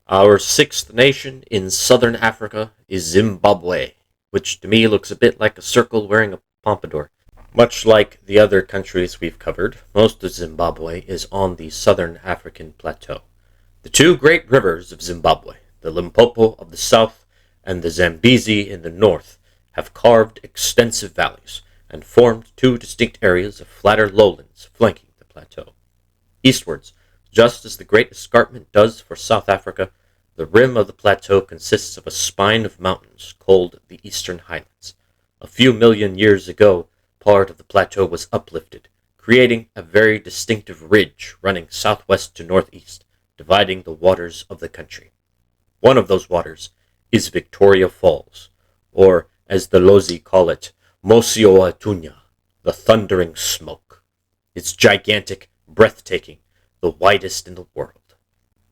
Our sixth nation in southern Africa is Zimbabwe, which to me looks a bit like a circle wearing a pompadour. Much like the other countries we've covered, most of Zimbabwe is on the southern African plateau. The two great rivers of Zimbabwe, the Limpopo of the south and the Zambezi in the north, have carved extensive valleys and formed two distinct areas of flatter lowlands flanking the plateau. Eastwards, just as the Great Escarpment does for South Africa, the rim of the plateau consists of a spine of mountains called the Eastern Highlands. A few million years ago, part of the plateau was uplifted, creating a very distinctive ridge running southwest to northeast, dividing the waters of the country. One of those waters is Victoria Falls, or as the Lozi call it, Mosioatunya, the thundering smoke. It's gigantic, breathtaking, the widest in the world.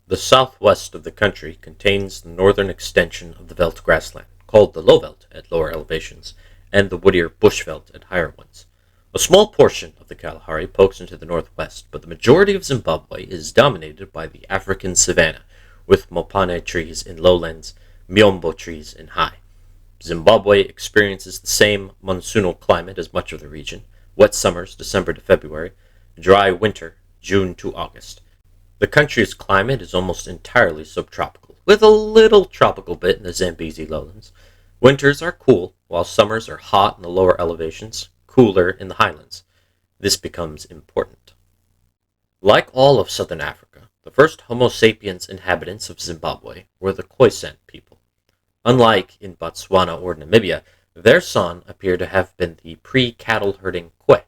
The southwest of the country contains the northern extension of the Veldt grassland, called the Lowveld at lower elevations, and the woodier Bushveld at higher ones. A small portion of the Kalahari pokes into the northwest, but the majority of Zimbabwe is dominated by the African savanna, with mopane trees in lowlands, miombo trees in high. Zimbabwe experiences the same monsoonal climate as much of the region, wet summers December to February, dry winter June to August. The country's climate is almost entirely subtropical, with a little tropical bit in the Zambezi lowlands. Winters are cool, while summers are hot in the lower elevations, cooler in the highlands. This becomes important. Like all of southern Africa, the first Homo sapiens inhabitants of Zimbabwe were the Khoisan people. Unlike in Botswana or Namibia, their San appear to have been the pre-cattle herding Khoi.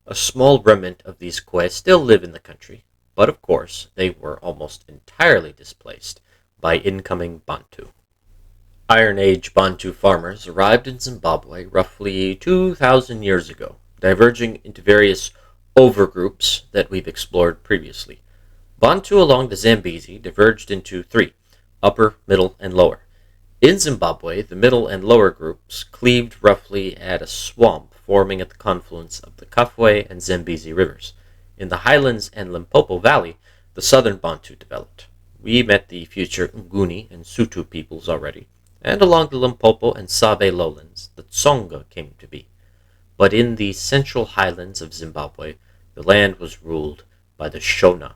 A small remnant of these Khoi still live in the country, but of course they were almost entirely displaced by incoming Bantu. Iron Age Bantu farmers arrived in Zimbabwe roughly 2,000 years ago, diverging into various overgroups that we've explored previously. Bantu along the Zambezi diverged into three: upper, middle, and lower. In Zimbabwe, the middle and lower groups cleaved roughly at a swamp forming at the confluence of the Kafue and Zambezi rivers. In the highlands and Limpopo Valley, the southern Bantu developed. We met the future Nguni and Sutu peoples already, and along the Limpopo and Save lowlands, the Tsonga came to be. But in the central highlands of Zimbabwe, the land was ruled by the Shona.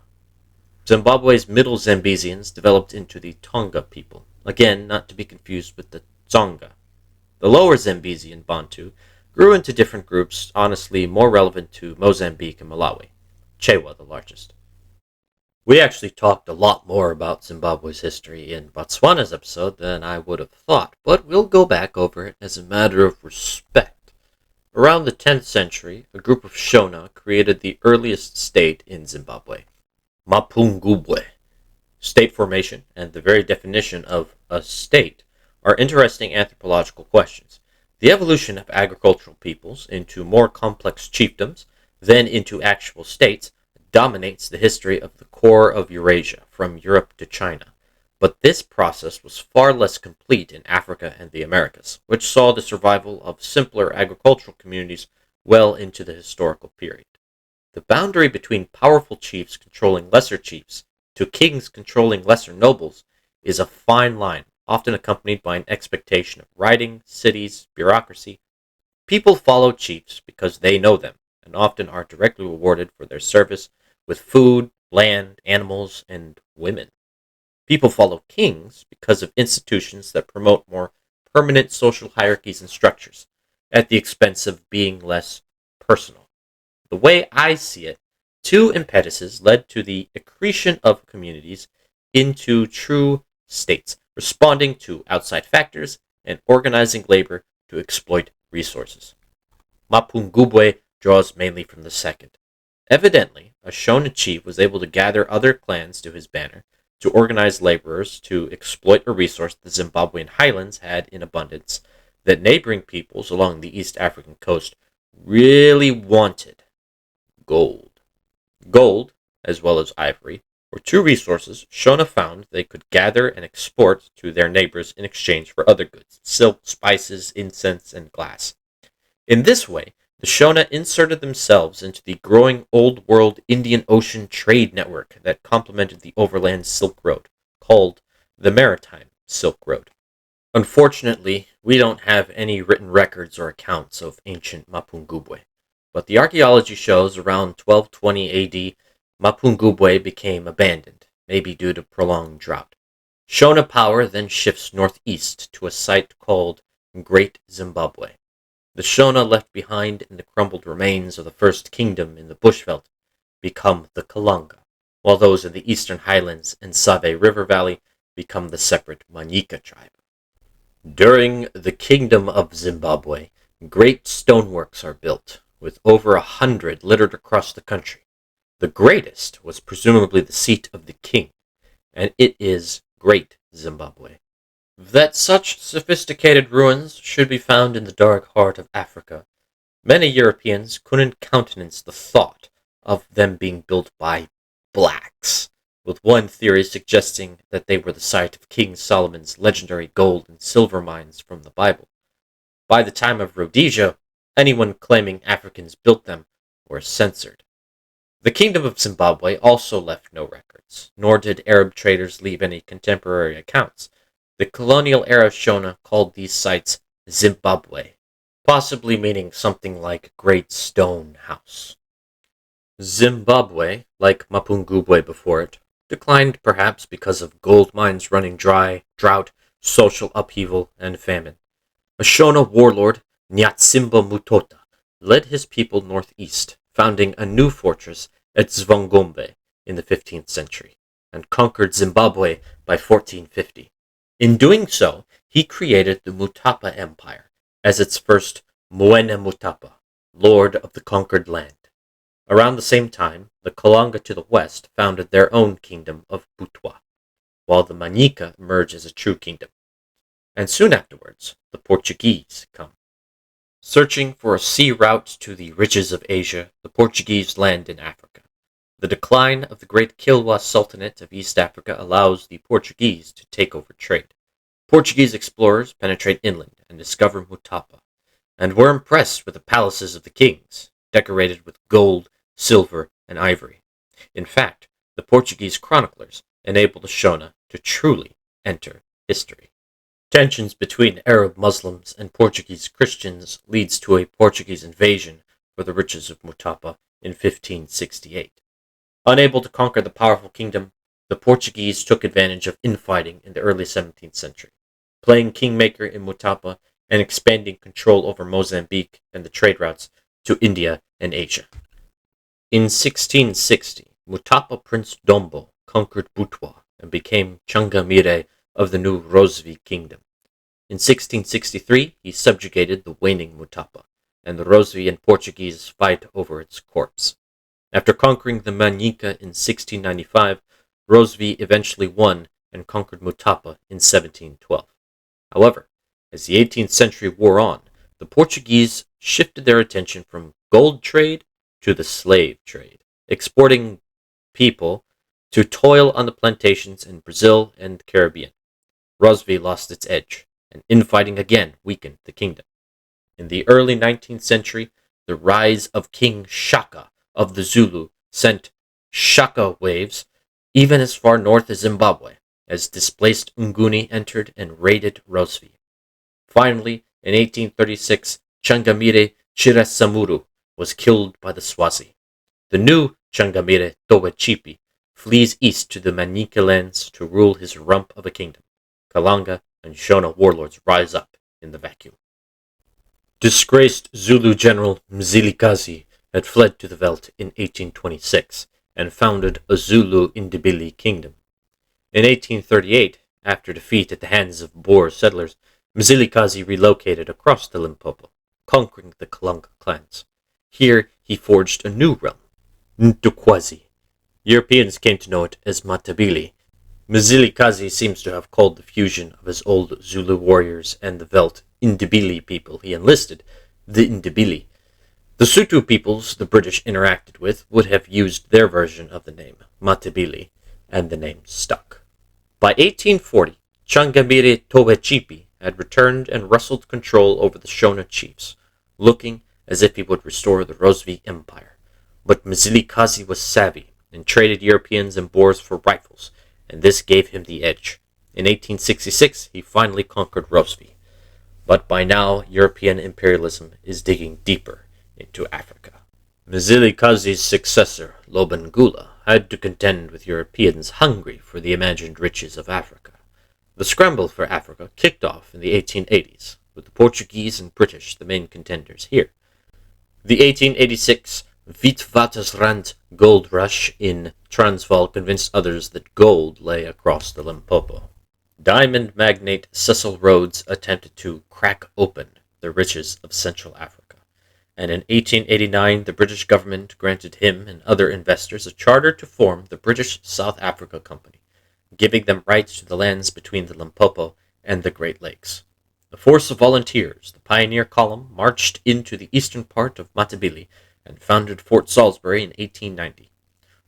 Zimbabwe's middle Zambezians developed into the Tonga people, again not to be confused with the Tsonga. The lower Zambezian Bantu grew into different groups, honestly more relevant to Mozambique and Malawi. Chewa the largest. We actually talked a lot more about Zimbabwe's history in Botswana's episode than I would have thought, but we'll go back over it as a matter of respect. Around the 10th century, a group of Shona created the earliest state in Zimbabwe, Mapungubwe. State formation and the very definition of a state are interesting anthropological questions. The evolution of agricultural peoples into more complex chiefdoms, then into actual states, dominates the history of the core of Eurasia, from Europe to China. But this process was far less complete in Africa and the Americas, which saw the survival of simpler agricultural communities well into the historical period. The boundary between powerful chiefs controlling lesser chiefs to kings controlling lesser nobles is a fine line, often accompanied by an expectation of riding, cities, bureaucracy. People follow chiefs because they know them, and often are directly rewarded for their service with food, land, animals, and women. People follow kings because of institutions that promote more permanent social hierarchies and structures, at the expense of being less personal. The way I see it, two impetuses led to the accretion of communities into true states, responding to outside factors and organizing labor to exploit resources. Mapungubwe draws mainly from the second. Evidently, a Shona chief was able to gather other clans to his banner, to organize laborers to exploit a resource the Zimbabwean highlands had in abundance, that neighboring peoples along the East African coast really wanted: gold. Gold, as well as ivory, were two resources Shona found they could gather and export to their neighbors in exchange for other goods: silk, spices, incense, and glass. In this way, the Shona inserted themselves into the growing Old World Indian Ocean trade network that complemented the overland Silk Road, called the Maritime Silk Road. Unfortunately, we don't have any written records or accounts of ancient Mapungubwe, but the archaeology shows around 1220 AD, Mapungubwe became abandoned, maybe due to prolonged drought. Shona power then shifts northeast to a site called Great Zimbabwe. The Shona left behind in the crumbled remains of the first kingdom in the bushveld become the Kalanga, while those in the eastern highlands and Save River Valley become the separate Manyika tribe. During the Kingdom of Zimbabwe, great stoneworks are built, with over 100 littered across the country. The greatest was presumably the seat of the king, and it is Great Zimbabwe. That such sophisticated ruins should be found in the dark heart of Africa, many Europeans couldn't countenance the thought of them being built by blacks, with one theory suggesting that they were the site of King Solomon's legendary gold and silver mines from the Bible. By the time of Rhodesia, anyone claiming Africans built them were censored. The Kingdom of Zimbabwe also left no records, nor did Arab traders leave any contemporary accounts. The colonial-era Shona called these sites Zimbabwe, possibly meaning something like Great Stone House. Zimbabwe, like Mapungubwe before it, declined perhaps because of gold mines running dry, drought, social upheaval, and famine. A Shona warlord, Nyatsimba Mutota, led his people northeast, founding a new fortress at Zvongombe in the 15th century, and conquered Zimbabwe by 1450. In doing so, he created the Mutapa Empire as its first Mwene Mutapa, lord of the conquered land. Around the same time, the Kalanga to the west founded their own kingdom of Butwa, while the Manyika emerge as a true kingdom. And soon afterwards, the Portuguese come. Searching for a sea route to the riches of Asia, the Portuguese land in Africa. The decline of the great Kilwa Sultanate of East Africa allows the Portuguese to take over trade. Portuguese explorers penetrate inland and discover Mutapa, and were impressed with the palaces of the kings, decorated with gold, silver, and ivory. In fact, the Portuguese chroniclers enable the Shona to truly enter history. Tensions between Arab Muslims and Portuguese Christians leads to a Portuguese invasion for the riches of Mutapa in 1568. Unable to conquer the powerful kingdom, the Portuguese took advantage of infighting in the early 17th century, playing kingmaker in Mutapa and expanding control over Mozambique and the trade routes to India and Asia. In 1660, Mutapa Prince Dombo conquered Butwa and became Changamire of the new Rosvi kingdom. In 1663, he subjugated the waning Mutapa, and the Rosvi and Portuguese fight over its corpse. After conquering the Manyika in 1695, Rosvi eventually won and conquered Mutapa in 1712. However, as the 18th century wore on, the Portuguese shifted their attention from gold trade to the slave trade, exporting people to toil on the plantations in Brazil and the Caribbean. Rosvi lost its edge, and infighting again weakened the kingdom. In the early 19th century, the rise of King Shaka of the Zulu sent Shaka waves even as far north as Zimbabwe, as displaced Nguni entered and raided Rosvi. Finally, in 1836, Changamire Chirasamuru was killed by the Swazi. The new Changamire Towechipi flees east to the Manyika lands to rule his rump of a kingdom. Kalanga and Shona warlords rise up in the vacuum. Disgraced Zulu general Mzilikazi had fled to the veldt in 1826 and founded a Zulu Ndebele kingdom. In 1838, after defeat at the hands of Boer settlers, Mzilikazi relocated across the Limpopo, conquering the Kalanga clans. Here he forged a new realm, Ntukwazi. Europeans came to know it as Matabele. Mzilikazi seems to have called the fusion of his old Zulu warriors and the veldt Ndebele people he enlisted the Ndebele. The Sotho peoples the British interacted with would have used their version of the name, Matabele, and the name stuck. By 1840, Changamire Towechipi had returned and wrestled control over the Shona chiefs, looking as if he would restore the Rosvi Empire. But Mzilikazi was savvy and traded Europeans and Boers for rifles, and this gave him the edge. In 1866, he finally conquered Rhodesia. But by now, European imperialism is digging deeper into Africa. Mzilikazi's successor, Lobengula, had to contend with Europeans hungry for the imagined riches of Africa. The scramble for Africa kicked off in the 1880s, with the Portuguese and British the main contenders here. The 1886 Witwatersrand gold rush in Transvaal convinced others that gold lay across the Limpopo. Diamond magnate Cecil Rhodes attempted to crack open the riches of Central Africa, and in 1889 the British government granted him and other investors a charter to form the British South Africa Company, giving them rights to the lands between the Limpopo and the Great Lakes. A force of volunteers, the Pioneer Column, marched into the eastern part of Matabele and founded Fort Salisbury in 1890.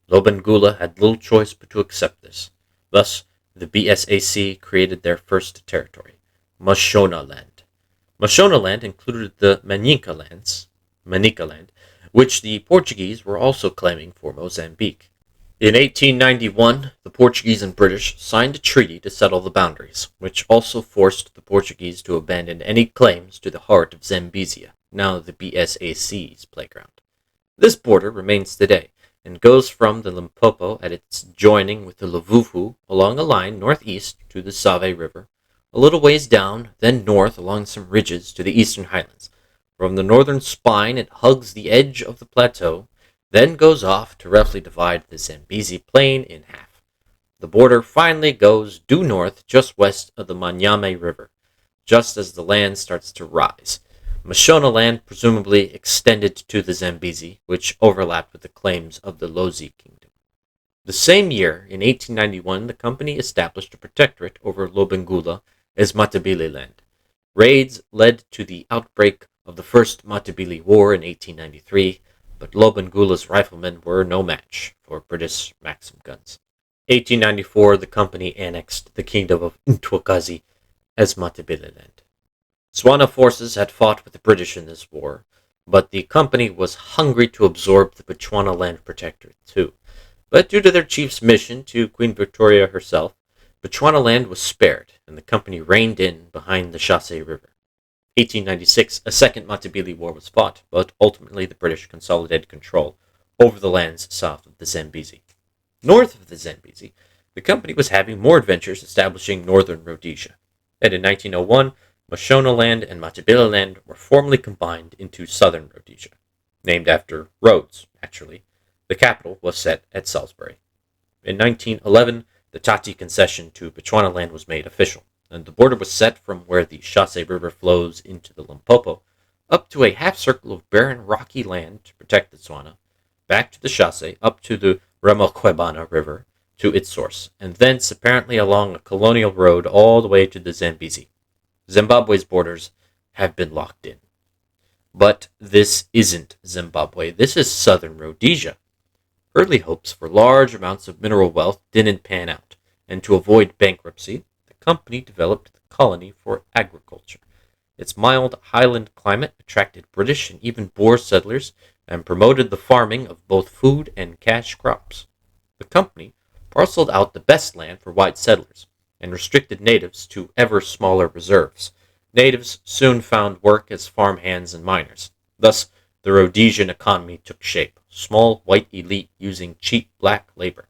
Lobengula had little choice but to accept this. Thus, the BSAC created their first territory, Mashonaland. Mashonaland included the Manica land, which the Portuguese were also claiming for Mozambique. In 1891, the Portuguese and British signed a treaty to settle the boundaries, which also forced the Portuguese to abandon any claims to the heart of Zambezia, now the BSAC's playground. This border remains today, and goes from the Limpopo at its joining with the Luvuvu along a line northeast to the Save River, a little ways down, then north along some ridges to the eastern highlands. From the northern spine it hugs the edge of the plateau, then goes off to roughly divide the Zambezi Plain in half. The border finally goes due north just west of the Manyame River, just as the land starts to rise. Mashonaland presumably extended to the Zambezi, which overlapped with the claims of the Lozi Kingdom. The same year, in 1891, the company established a protectorate over Lobengula as Matabele land. Raids led to the outbreak of the First Matabele War in 1893, but Lobengula's riflemen were no match for British Maxim guns. 1894, the company annexed the kingdom of Ntwakazi as Matabele land. Tswana forces had fought with the British in this war, but the company was hungry to absorb the Bechuanaland Protectorate too. But due to their chief's mission to Queen Victoria herself, Bechuanaland was spared, and the company reined in behind the Chasse River. 1896, a second Matabele War was fought, but ultimately the British consolidated control over the lands south of the Zambezi. North of the Zambezi, the company was having more adventures establishing northern Rhodesia, and in 1901, Mashonaland and Matabeleland were formally combined into southern Rhodesia, named after Rhodes, naturally. The capital was set at Salisbury. In 1911, the Tati concession to Bechuanaland was made official, and the border was set from where the Chasse River flows into the Limpopo, up to a half-circle of barren rocky land to protect the Tswana, back to the Chasse, up to the Ramakwebana River to its source, and thence apparently along a colonial road all the way to the Zambezi. Zimbabwe's borders have been locked in. But this isn't Zimbabwe, this is southern Rhodesia. Early hopes for large amounts of mineral wealth didn't pan out, and to avoid bankruptcy, the company developed the colony for agriculture. Its mild highland climate attracted British and even Boer settlers and promoted the farming of both food and cash crops. The company parceled out the best land for white settlers, and restricted natives to ever smaller reserves. Natives soon found work as farmhands and miners. Thus, the Rhodesian economy took shape, small white elite using cheap black labor.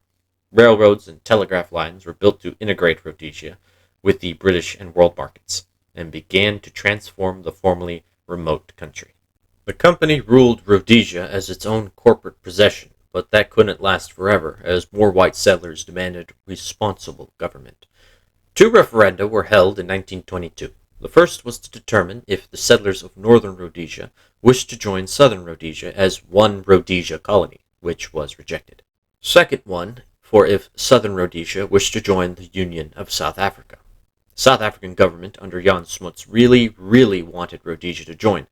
Railroads and telegraph lines were built to integrate Rhodesia with the British and world markets, and began to transform the formerly remote country. The company ruled Rhodesia as its own corporate possession, but that couldn't last forever, as more white settlers demanded responsible government. 2 referenda were held in 1922. The first was to determine if the settlers of northern Rhodesia wished to join southern Rhodesia as one Rhodesia colony, which was rejected. Second one, for if southern Rhodesia wished to join the Union of South Africa. The South African government under Jan Smuts really wanted Rhodesia to join,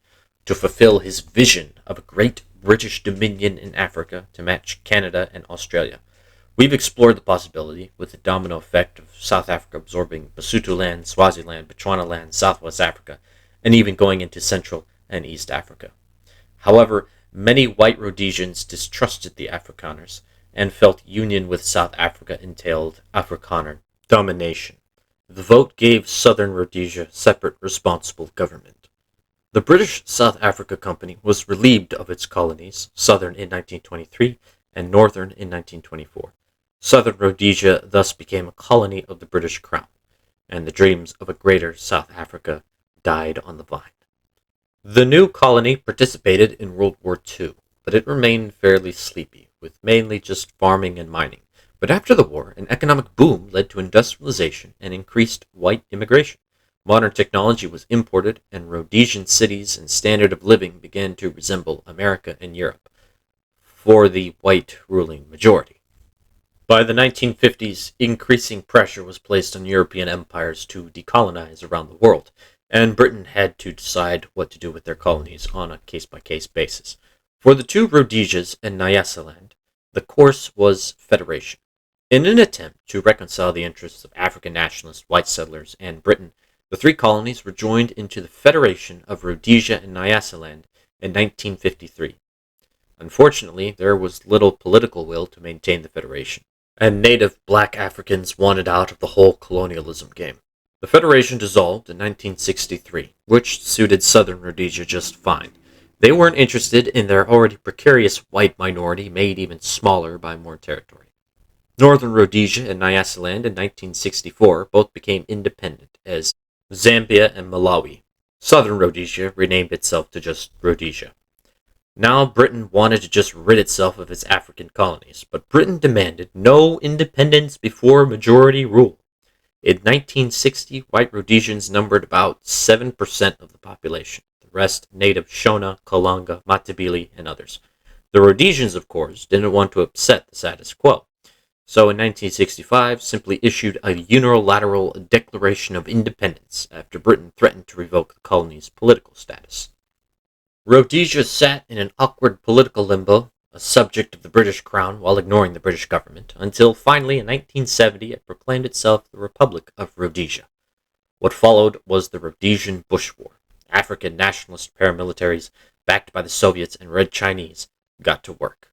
to fulfill his vision of a great British dominion in Africa to match Canada and Australia. We've explored the possibility, with the domino effect of South Africa absorbing Basutoland, Swaziland, Bechuanaland, Southwest Africa, and even going into Central and East Africa. However, many white Rhodesians distrusted the Afrikaners and felt union with South Africa entailed Afrikaner domination. The vote gave Southern Rhodesia separate responsible government. The British South Africa Company was relieved of its colonies, Southern in 1923 and Northern in 1924. Southern Rhodesia thus became a colony of the British Crown, and the dreams of a greater South Africa died on the vine. The new colony participated in World War II, but it remained fairly sleepy, with mainly just farming and mining. But after the war, an economic boom led to industrialization and increased white immigration. Modern technology was imported, and Rhodesian cities and standard of living began to resemble America and Europe, for the white ruling majority. By the 1950s, increasing pressure was placed on European empires to decolonize around the world, and Britain had to decide what to do with their colonies on a case-by-case basis. For the two Rhodesias and Nyasaland, the course was federation. In an attempt to reconcile the interests of African nationalist white settlers and Britain, the three colonies were joined into the Federation of Rhodesia and Nyasaland in 1953. Unfortunately, there was little political will to maintain the federation, and native black Africans wanted out of the whole colonialism game. The federation dissolved in 1963, which suited Southern Rhodesia just fine. They weren't interested in their already precarious white minority made even smaller by more territory. Northern Rhodesia and Nyasaland in 1964 both became independent as Zambia and Malawi. Southern Rhodesia renamed itself to just Rhodesia. Now Britain wanted to just rid itself of its African colonies, but Britain demanded no independence before majority rule. In 1960, white Rhodesians numbered about 7% of the population, the rest native Shona, Kalanga, Matabele, and others. The Rhodesians, of course, didn't want to upset the status quo, so in 1965 simply issued a unilateral Declaration of Independence after Britain threatened to revoke the colony's political status. Rhodesia sat in an awkward political limbo, a subject of the British Crown while ignoring the British government, until finally in 1970 it proclaimed itself the Republic of Rhodesia. What followed was the Rhodesian Bush War. African nationalist paramilitaries, backed by the Soviets and Red Chinese, got to work.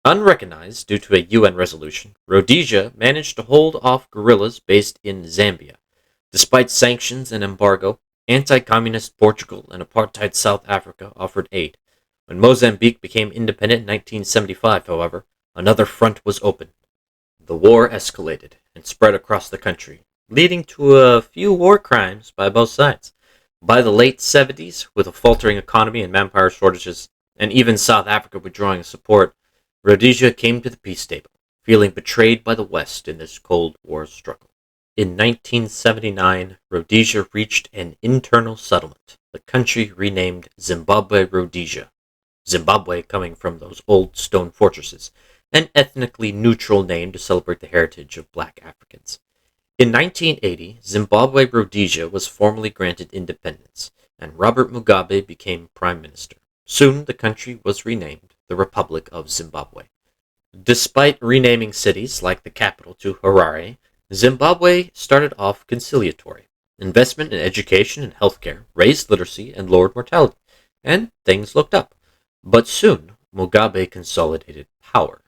Unrecognized due to a UN resolution, Rhodesia managed to hold off guerrillas based in Zambia. Despite sanctions and embargo, anti-communist Portugal and apartheid South Africa offered aid. When Mozambique became independent in 1975, however, another front was opened. The war escalated and spread across the country, leading to a few war crimes by both sides. By the late 70s, with a faltering economy and manpower shortages, and even South Africa withdrawing support, Rhodesia came to the peace table, feeling betrayed by the West in this Cold War struggle. In 1979, Rhodesia reached an internal settlement, the country renamed Zimbabwe Rhodesia, Zimbabwe coming from those old stone fortresses, an ethnically neutral name to celebrate the heritage of black Africans. In 1980, Zimbabwe Rhodesia was formally granted independence, and Robert Mugabe became prime minister. Soon the country was renamed the Republic of Zimbabwe. Despite renaming cities like the capital to Harare, Zimbabwe started off conciliatory. Investment in education and healthcare raised literacy and lowered mortality, and things looked up. But soon, Mugabe consolidated power.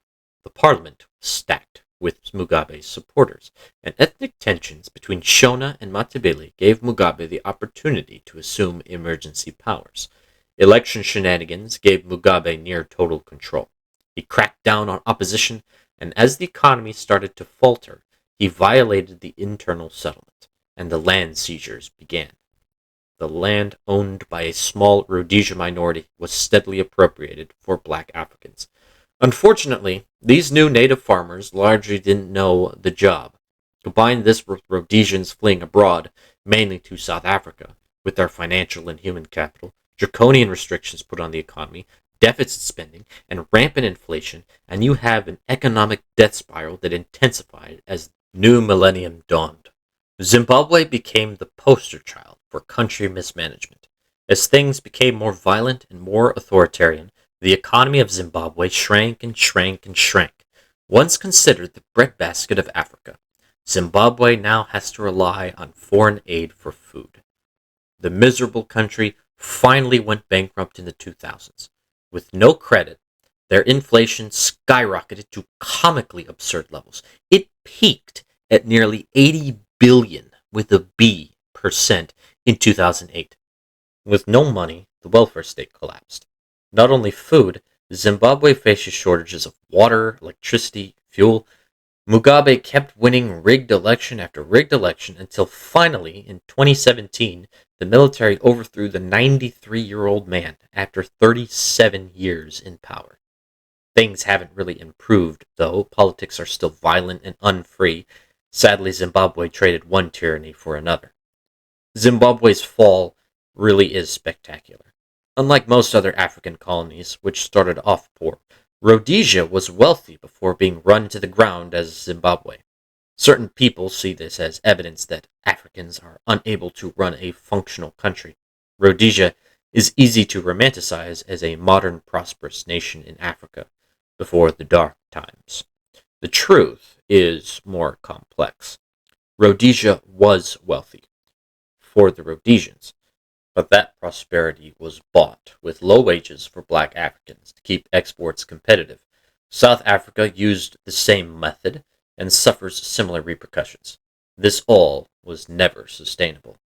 The parliament was stacked with Mugabe's supporters, and ethnic tensions between Shona and Matabele gave Mugabe the opportunity to assume emergency powers. Election shenanigans gave Mugabe near total control. He cracked down on opposition, and as the economy started to falter, he violated the internal settlement, and the land seizures began. The land owned by a small Rhodesia minority was steadily appropriated for black Africans. Unfortunately, these new native farmers largely didn't know the job. Combine this with Rhodesians fleeing abroad, mainly to South Africa, with their financial and human capital, draconian restrictions put on the economy, deficit spending, and rampant inflation, and you have an economic death spiral that intensified as new millennium dawned. Zimbabwe became the poster child for country mismanagement. As things became more violent and more authoritarian, the economy of Zimbabwe shrank and shrank and shrank. Once considered the breadbasket of Africa, Zimbabwe now has to rely on foreign aid for food. The miserable country finally went bankrupt in the 2000s. With no credit, their inflation skyrocketed to comically absurd levels. It peaked at nearly 80 billion with a B% in 2008. With no money, the welfare state collapsed. Not only food, Zimbabwe faces shortages of water, electricity, fuel. Mugabe kept winning rigged election after rigged election until finally, in 2017, the military overthrew the 93-year-old man after 37 years in power. Things haven't really improved, though. Politics are still violent and unfree. Sadly, Zimbabwe traded one tyranny for another. Zimbabwe's fall really is spectacular. Unlike most other African colonies, which started off poor, Rhodesia was wealthy before being run to the ground as Zimbabwe. Certain people see this as evidence that Africans are unable to run a functional country. Rhodesia is easy to romanticize as a modern prosperous nation in Africa before the dark times. The truth is more complex. Rhodesia was wealthy for the Rhodesians, but that prosperity was bought with low wages for black Africans to keep exports competitive. South Africa used the same method and suffers similar repercussions. This all was never sustainable.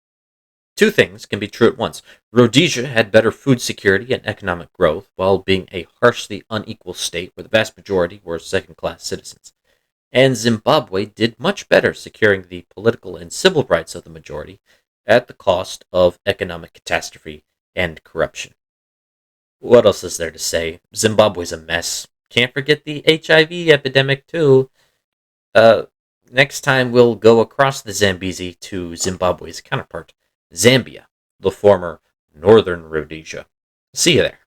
Two things can be true at once. Rhodesia had better food security and economic growth while being a harshly unequal state where the vast majority were second-class citizens. And Zimbabwe did much better securing the political and civil rights of the majority at the cost of economic catastrophe and corruption. What else is there to say? Zimbabwe's a mess. Can't forget the HIV epidemic, too. Next time we'll go across the Zambezi to Zimbabwe's counterpart, Zambia, the former Northern Rhodesia. See you there.